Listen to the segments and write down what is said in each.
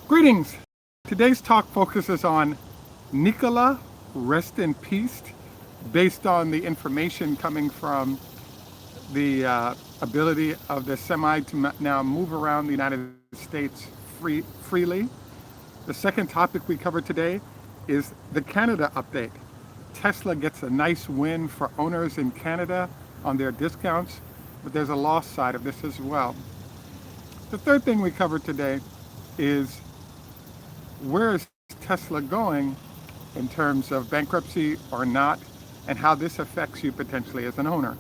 Greetings. Today's talk focuses on Nikola, rest in peace, based on the information coming from the ability of the semi to now move around the United States freely. The second topic we cover today is the Canada update. Tesla gets a nice win for owners in Canada on their discounts, but there's a loss side of this as well. The third thing we cover today is where is Tesla going in terms of bankruptcy or not, and how this affects you potentially as an owner.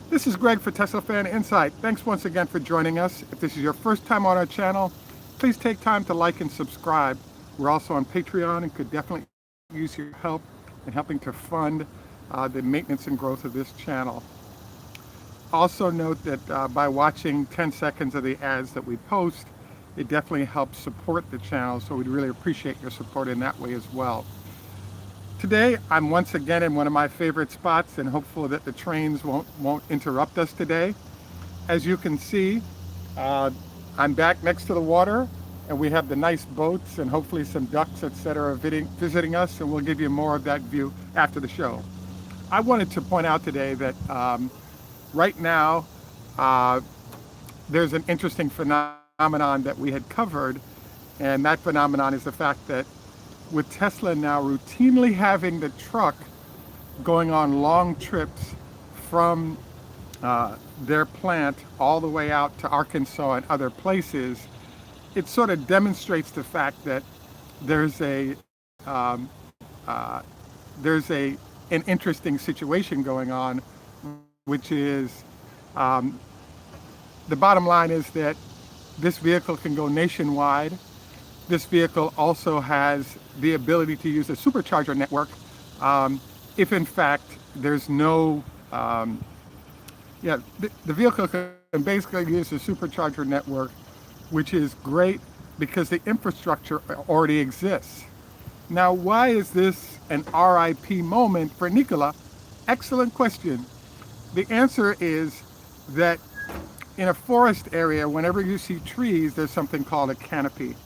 This is Greg for Tesla Fan Insight. Thanks once again for joining us. If this is your first time on our channel, please take time to like and subscribe. We're also on Patreon and could definitely use your help in helping to fund the maintenance and growth of this channel. Also note that by watching 10 seconds of the ads that we post, it definitely helps support the channel, so we'd really appreciate your support in that way as well. Today, I'm once again in one of my favorite spots and hopeful that the trains won't interrupt us today. As you can see, I'm back next to the water, and we have the nice boats and hopefully some ducks, etc., visiting us, and we'll give you more of that view after the show. I wanted to point out today that right now, there's an interesting phenomenon that we had covered, and that phenomenon is the fact that with Tesla now routinely having the truck going on long trips from their plant all the way out to Arkansas and other places, it sort of demonstrates the fact that there's an interesting situation going on, which is the bottom line is that this vehicle can go nationwide. This vehicle also has the ability to use a supercharger network if in fact there's no, the vehicle can basically use a supercharger network, which is great because the infrastructure already exists. Now, why is this an RIP moment for Nikola? Excellent question. The answer is that in a forest area, whenever you see trees, there's something called a canopy.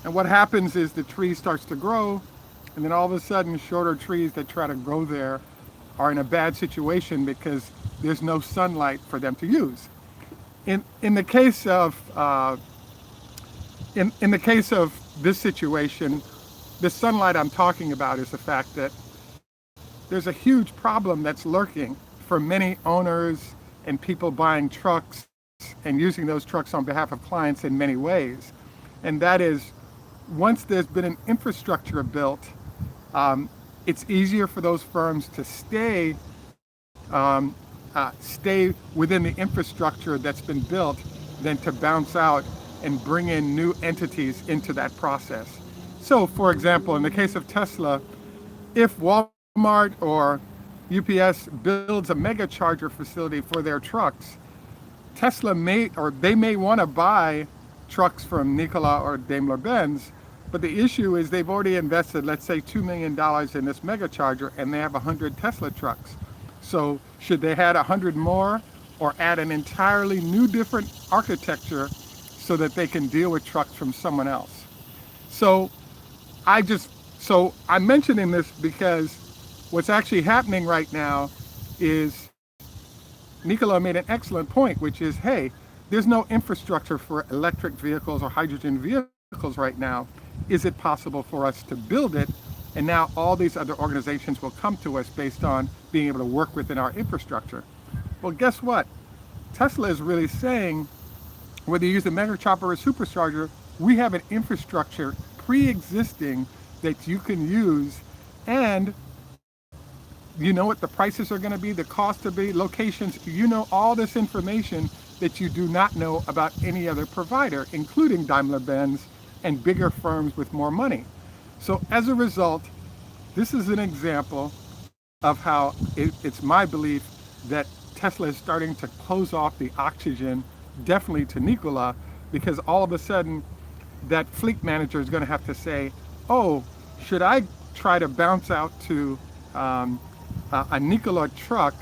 And what happens is the tree starts to grow, and then all of a sudden, shorter trees that try to grow there are in a bad situation because there's no sunlight for them to use. In the case of in the case of this situation, the sunlight I'm talking about is the fact that there's a huge problem that's lurking for many owners and people buying trucks and using those trucks on behalf of clients in many ways. And that is, once there's been an infrastructure built, it's easier for those firms to stay within the infrastructure that's been built than to bounce out and bring in new entities into that process. So, for example, in the case of Tesla, if Walmart or UPS builds a mega charger facility for their trucks, Tesla may want to buy trucks from Nikola or Daimler-Benz, but the issue is they've already invested, let's say, $2 million in this mega charger, and they have 100 Tesla trucks. So should they add 100 more or add an entirely new different architecture so that they can deal with trucks from someone else? So I'm mentioning this because what's actually happening right now is Nikola made an excellent point, which is, hey, there's no infrastructure for electric vehicles or hydrogen vehicles right now. Is it possible for us to build it? And now all these other organizations will come to us based on being able to work within our infrastructure. Well, guess what? Tesla is really saying, whether you use the mega chopper or supercharger, we have an infrastructure pre-existing that you can use, and you know what the prices are going to be, the cost to be, locations, you know all this information that you do not know about any other provider, including Daimler-Benz and bigger firms with more money. So as a result, this is an example of how it's my belief that Tesla is starting to close off the oxygen, definitely to Nikola, because all of a sudden that fleet manager is going to have to say, oh, should I try to bounce out to a Nikola truck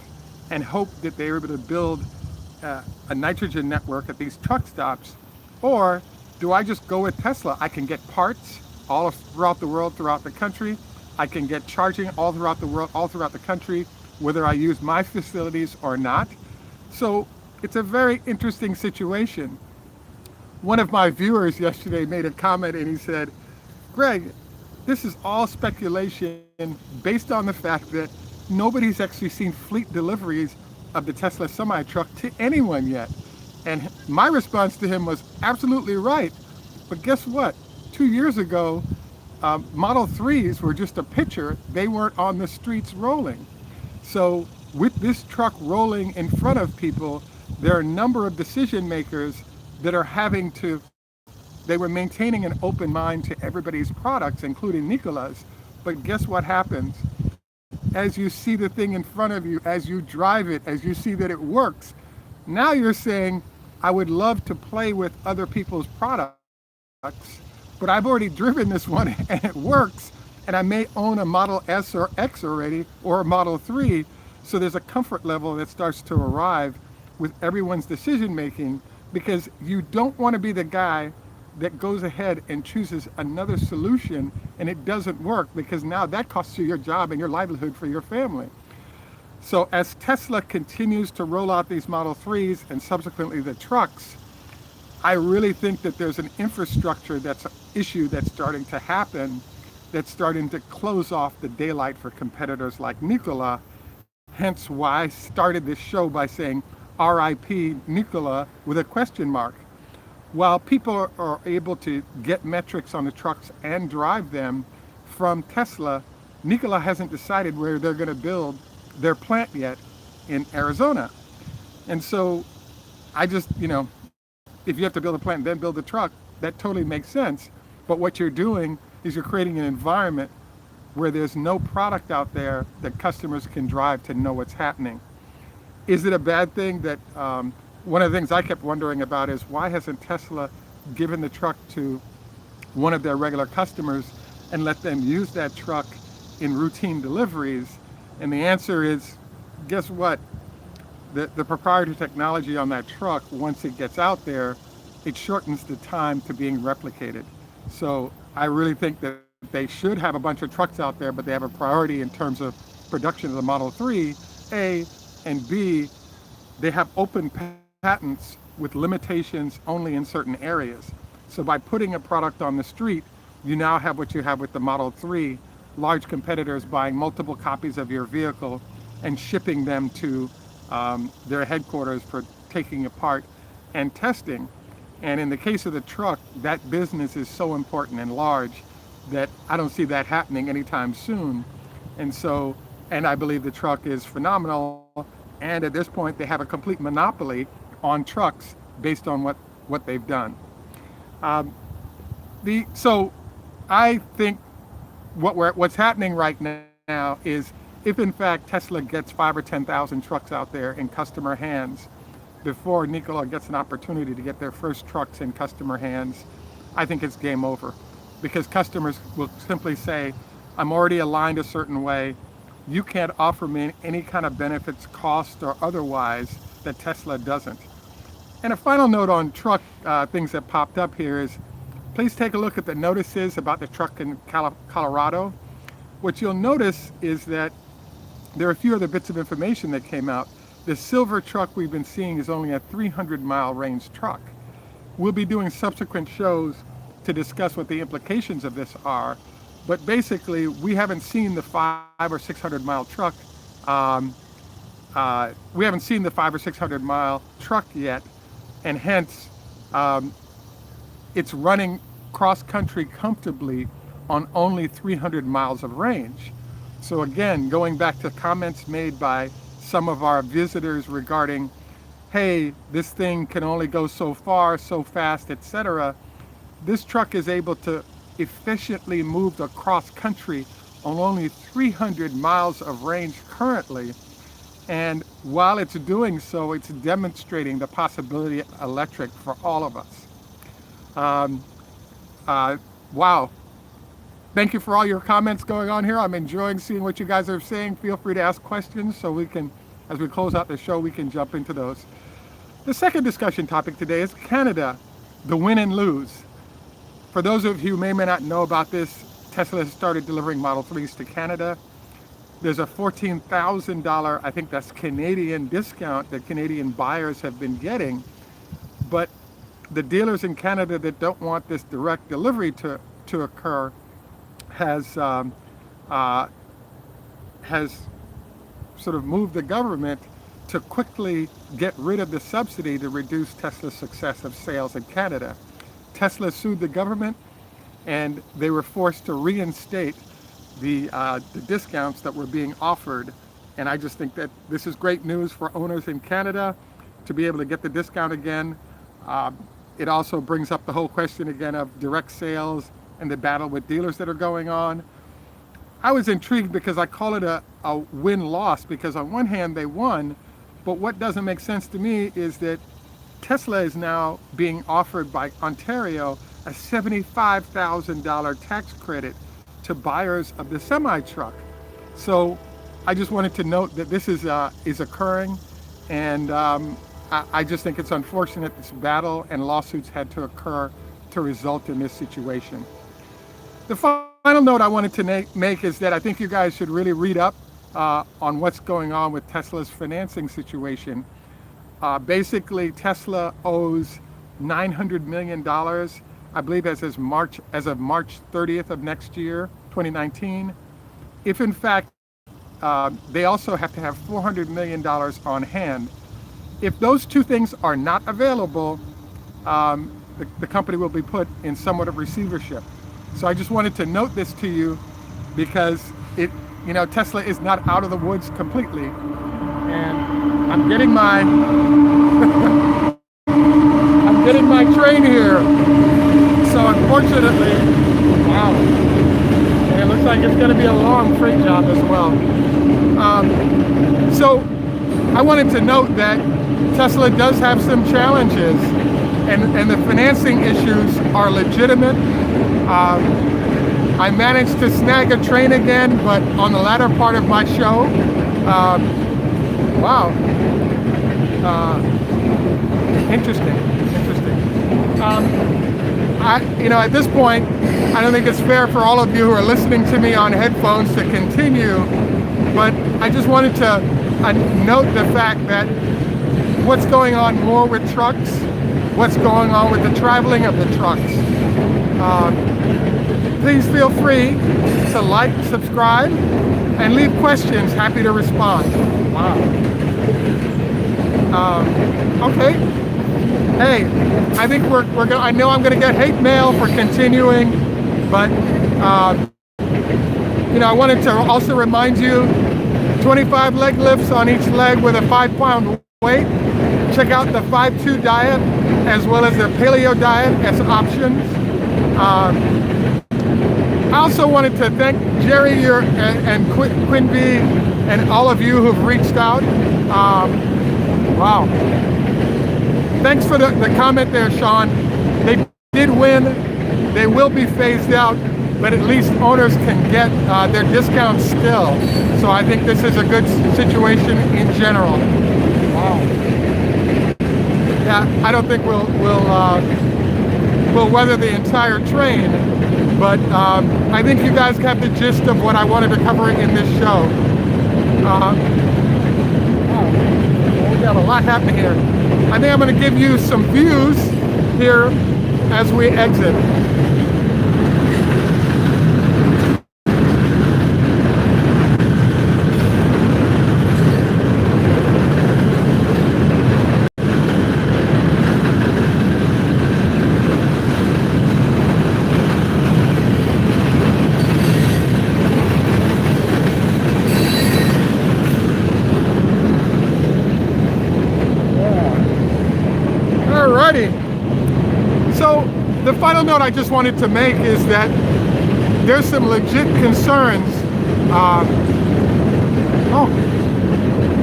and hope that they're able to build a nitrogen network at these truck stops? Or do I just go with Tesla? I can get parts all throughout the world, throughout the country. I can get charging all throughout the world, all throughout the country, whether I use my facilities or not. So it's a very interesting situation. One of my viewers yesterday made a comment and he said, Greg, this is all speculation based on the fact that nobody's actually seen fleet deliveries of the Tesla semi-truck to anyone yet. And my response to him was absolutely right. But guess what? 2 years ago, Model 3s were just a picture. They weren't on the streets rolling. So with this truck rolling in front of people, there are a number of decision makers that are they were maintaining an open mind to everybody's products, including Nikola's. But guess what happens? As you see the thing in front of you, as you drive it, as you see that it works, now you're saying, I would love to play with other people's products, but I've already driven this one and it works, and I may own a Model S or X already, or a Model 3, so there's a comfort level that starts to arrive with everyone's decision making, because you don't want to be the guy that goes ahead and chooses another solution and it doesn't work, because now that costs you your job and your livelihood for your family. So as Tesla continues to roll out these Model 3s and subsequently the trucks, I really think that there's an infrastructure issue that's starting to happen, that's starting to close off the daylight for competitors like Nikola. Hence why I started this show by saying RIP Nikola with a question mark. While people are able to get metrics on the trucks and drive them from Tesla, Nikola hasn't decided where they're going to build their plant yet in Arizona. And so I just, if you have to build a plant and then build a truck, that totally makes sense. But what you're doing is you're creating an environment where there's no product out there that customers can drive to know what's happening. Is it a bad thing that, one of the things I kept wondering about is why hasn't Tesla given the truck to one of their regular customers and let them use that truck in routine deliveries? And the answer is, guess what? The proprietary technology on that truck, once it gets out there, it shortens the time to being replicated. So I really think that they should have a bunch of trucks out there, but they have a priority in terms of production of the Model 3, A, and B, they have open patents with limitations only in certain areas. So by putting a product on the street, you now have what you have with the Model 3, large competitors buying multiple copies of your vehicle and shipping them to their headquarters for taking apart and testing. And in the case of the truck, that business is so important and large that I don't see that happening anytime soon. And I believe the truck is phenomenal. And at this point, they have a complete monopoly on trucks based on what they've done. So I think what's happening right now is, if in fact Tesla gets 5,000 or 10,000 trucks out there in customer hands before Nikola gets an opportunity to get their first trucks in customer hands, I think it's game over, because customers will simply say, I'm already aligned a certain way. You can't offer me any kind of benefits, cost or otherwise, that Tesla doesn't. And a final note on truck things that popped up here is, please take a look at the notices about the truck in Colorado. What you'll notice is that there are a few other bits of information that came out. The silver truck we've been seeing is only a 300-mile range truck. We'll be doing subsequent shows to discuss what the implications of this are. But basically, we haven't seen the 500 or 600 mile truck. We haven't seen the 500 or 600 mile truck yet, and hence it's running cross country comfortably on only 300 miles of range. So again, going back to comments made by some of our visitors regarding, hey, this thing can only go so far, so fast, etc. This truck is able to efficiently move across country on only 300 miles of range currently. And while it's doing so, it's demonstrating the possibility of electric for all of us. Wow. Thank you for all your comments going on here. I'm enjoying seeing what you guys are saying. Feel free to ask questions so we can, as we close out the show, we can jump into those. The second discussion topic today is Canada, the win and lose. For those of you who may or may not know about this, Tesla has started delivering Model 3s to Canada. There's a $14,000, I think that's Canadian discount that Canadian buyers have been getting. But the dealers in Canada that don't want this direct delivery to occur has sort of moved the government to quickly get rid of the subsidy to reduce Tesla's success of sales in Canada. Tesla sued the government, and they were forced to reinstate the discounts that were being offered. And I just think that this is great news for owners in Canada to be able to get the discount again. It also brings up the whole question again of direct sales and the battle with dealers that are going on. I was intrigued because I call it a win-loss, because on one hand they won, but what doesn't make sense to me is that Tesla is now being offered by Ontario a $75,000 tax credit to buyers of the semi-truck. So I just wanted to note that this is occurring, and I just think it's unfortunate this battle and lawsuits had to occur to result in this situation. The final note I wanted to make is that I think you guys should really read up on what's going on with Tesla's financing situation. Basically, Tesla owes $900 million, I believe as of March 30th of next year, 2019. If in fact, they also have to have $400 million on hand. If those two things are not available, the company will be put in somewhat of receivership. So I just wanted to note this to you because Tesla is not out of the woods completely. And I'm getting my train here. So unfortunately, wow. And it looks like it's going to be a long freight job as well. So I wanted to note that Tesla does have some challenges, and the financing issues are legitimate. I managed to snag a train again, but on the latter part of my show, wow, interesting. At this point, I don't think it's fair for all of you who are listening to me on headphones to continue, but I just wanted to note the fact that what's going on more with trucks, what's going on with the traveling of the trucks. Please feel free to like, subscribe, and leave questions. Happy to respond. Wow. Okay. Hey, I think we're gonna. I know I'm gonna get hate mail for continuing, but I wanted to also remind you, 25 leg lifts on each leg with a 5-pound weight. Check out the 5-2 diet as well as the paleo diet as options. I also wanted to thank Jerry and Quinby and all of you who've reached out. Wow. Thanks for the comment there, Sean. They did win. They will be phased out, but at least owners can get their discounts still. So I think this is a good situation in general. Wow. Yeah, I don't think we'll weather the entire train, but I think you guys got the gist of what I wanted to cover in this show. We got a lot happening here. I think I'm going to give you some views here as we exit. So the final note I just wanted to make is that there's some legit concerns.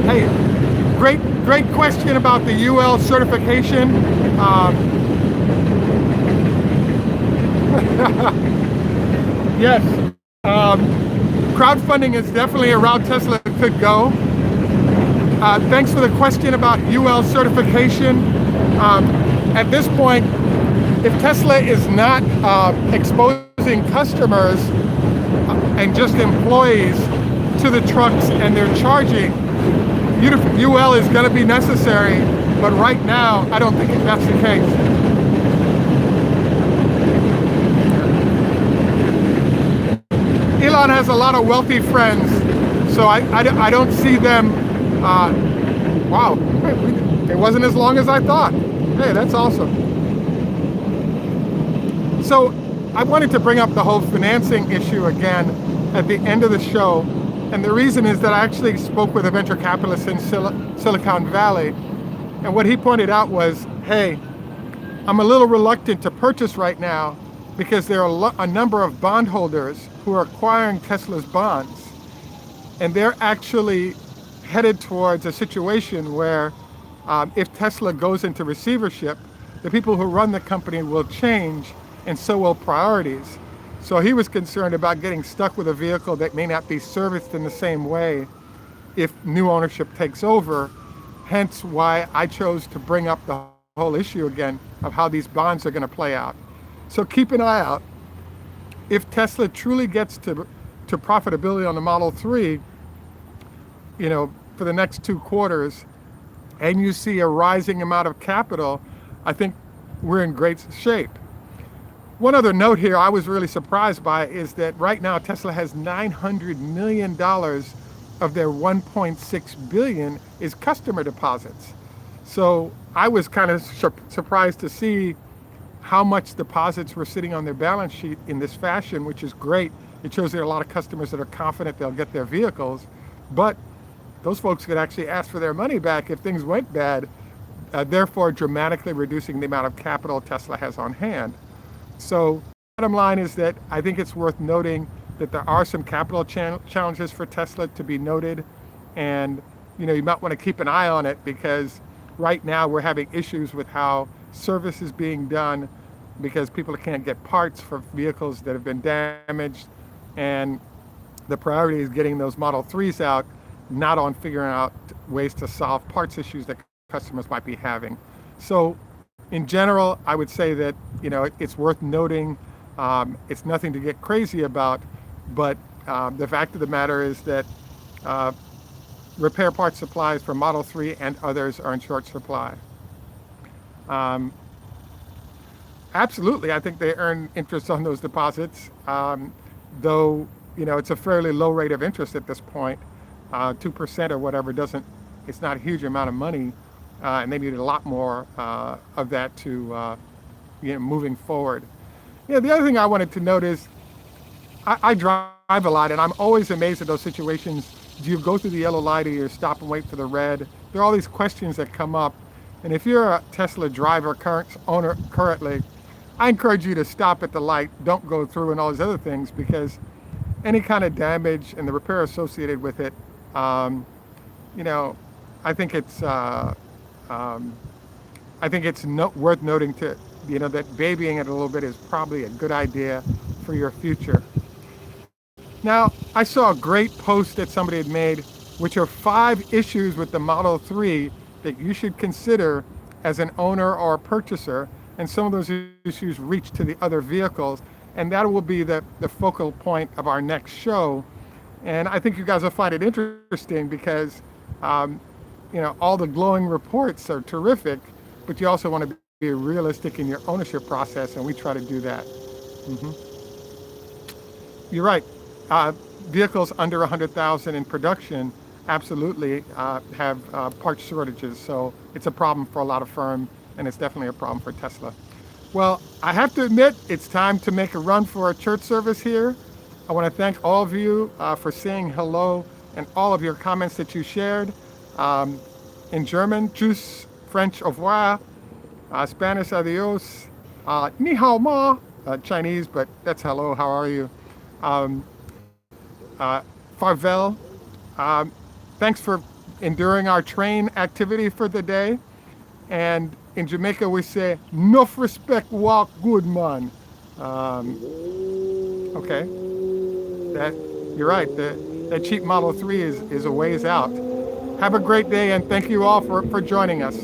Hey, great question about the UL certification. Yes, crowdfunding is definitely a route Tesla could go. Thanks for the question about UL certification. At this point, if Tesla is not exposing customers and just employees to the trucks and their charging, UL is going to be necessary, but right now I don't think that's the case. Elon has a lot of wealthy friends, so I don't see them. Wow, it wasn't as long as I thought. Hey, that's awesome. So I wanted to bring up the whole financing issue again at the end of the show. And the reason is that I actually spoke with a venture capitalist in Silicon Valley. And what he pointed out was, hey, I'm a little reluctant to purchase right now because there are a number of bondholders who are acquiring Tesla's bonds. And they're actually headed towards a situation where if Tesla goes into receivership, the people who run the company will change, and so will priorities. So he was concerned about getting stuck with a vehicle that may not be serviced in the same way if new ownership takes over, hence why I chose to bring up the whole issue again of how these bonds are going to play out. So keep an eye out. If Tesla truly gets to profitability on the Model 3, for the next 2 quarters, and you see a rising amount of capital, I think we're in great shape. One other note here I was really surprised by is that right now Tesla has $900 million of their $1.6 billion is customer deposits. So I was kind of surprised to see how much deposits were sitting on their balance sheet in this fashion, which is great. It shows there are a lot of customers that are confident they'll get their vehicles, but those folks could actually ask for their money back if things went bad, therefore dramatically reducing the amount of capital Tesla has on hand. So bottom line is that I think it's worth noting that there are some capital challenges for Tesla to be noted. And you might want to keep an eye on it because right now we're having issues with how service is being done because people can't get parts for vehicles that have been damaged. And the priority is getting those Model 3s out, not on figuring out ways to solve parts issues that customers might be having. So in general, I would say that, it's worth noting. It's nothing to get crazy about, but the fact of the matter is that repair part supplies for Model 3 and others are in short supply. Absolutely, I think they earn interest on those deposits, though, it's a fairly low rate of interest at this point. 2% or whatever it's not a huge amount of money, and they need a lot more of that to, moving forward. The other thing I wanted to note is I drive a lot, and I'm always amazed at those situations. Do you go through the yellow light or you stop and wait for the red? There are all these questions that come up, and if you're a Tesla driver currently, I encourage you to stop at the light, don't go through and all these other things, because any kind of damage and the repair associated with it, I think it's worth noting that babying it a little bit is probably a good idea for your future. Now, I saw a great post that somebody had made, which are 5 issues with the Model 3 that you should consider as an owner or a purchaser, and some of those issues reach to the other vehicles, and that will be the focal point of our next show. And I think you guys will find it interesting because, all the glowing reports are terrific, but you also want to be realistic in your ownership process, and we try to do that. You're right. Vehicles under 100,000 in production absolutely have part shortages, so it's a problem for a lot of firms, and it's definitely a problem for Tesla. Well, I have to admit, it's time to make a run for a church service here. I want to thank all of you for saying hello and all of your comments that you shared. In German, tschüss, French, au revoir, Spanish, adios, ni hao ma, Chinese, but that's hello, how are you? Farvel. Thanks for enduring our train activity for the day. And in Jamaica, we say, "Nuff respect, walk good, man." Okay. You're right. That cheap Model 3 is a ways out. Have a great day, and thank you all for joining us.